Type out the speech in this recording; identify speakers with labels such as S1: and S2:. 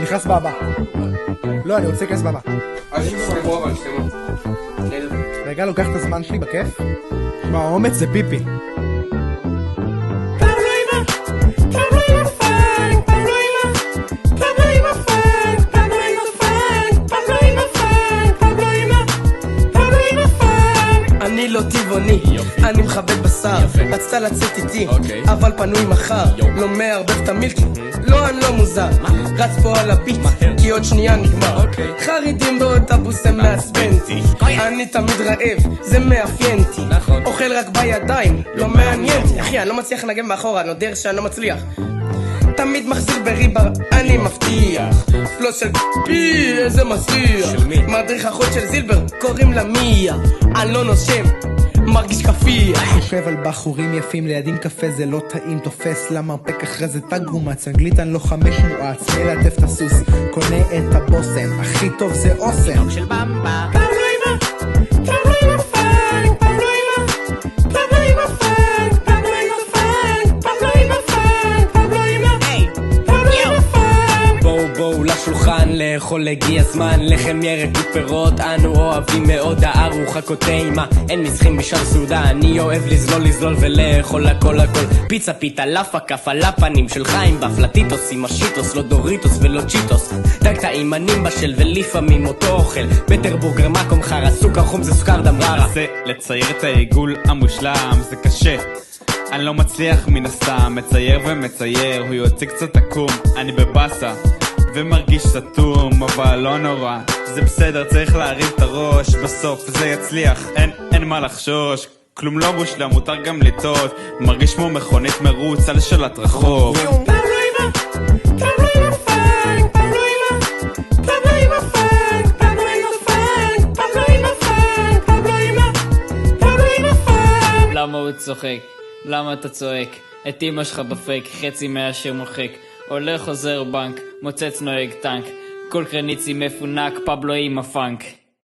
S1: נכנס בבא. לא, אני רוצה להיכנס בבא. רגע, לוקח את הזמן שלי בכיף. מה, אומץ זה פיפי.
S2: אני לא טבעוני, אני מכבד בשר. רצתה לצאת איתי, אבל פנוי מחר. לא מערבב את המילקי, לא, אני לא מוזר. רץ פה על הביט, כי עוד שנייה נגמר. חרידים באוטובוס הם מעצבנתי. אני תמיד רעב, זה מאפיינתי. אוכל רק בידיים, לא מעניינתי. אחי, אני לא מצליח לנגן מאחורה, אני יודע שאני לא מצליח. תמיד מחזיר בריבר, אני מבטיח. לא של פי, איזה מסריח. מדריך אחות של זילבר, קוראים לה מיה. אני לא נושם, מרגיש כפיח.
S1: חושב על בחורים יפים, לידים קפה זה לא טעים. תופס למרפק אחרי זה תג רומץ. אנגלית אני לא 5 מואץ, מלטף את הסוס. קונה את הבוסם, הכי טוב זה אוסם.
S3: תינוק של במבה.
S2: בואו לשולחן, לאכול הגיע זמן. לחם ירק ופירות, אנו אוהבים מאוד. הארוחה קוטיימה, אין מזחים בשאר סעודה. אני אוהב לזלול ולאכול הכל. פיצה פיתה, לאפה כפה, לפנים של חיים בפלטיטוס עם השיטוס, לא דוריטוס ולא צ'יטוס. דג טעים אני מבשל ולפעמים אותו אוכל. בטרבורגר מקום חרא, סוכר חום זה סוכר דם ררה.
S4: זה לצייר את העיגול המושלם, זה קשה, אני לא מצליח מן הסתם. מצייר ומצייר, הוא יוצא קצת עקום. אני בבאסה ומרגיש סתום, אבל לא נורא, זה בסדר, צריך להרים את הראש. בסוף זה יצליח, אין מה לחשוש. כלום לא מושלם, מותר גם לטעות. מרגיש כמו מכונית מרוץ על שלט רחוק.
S3: למה הוא צוחק? למה אתה צועק? את אמא שלך בפייק, חצי מהשיר מוחק. הולך חוזר בנק, מוצץ נוהג טנק. כל קרניצי מפונק, פבלו עם הפאנק.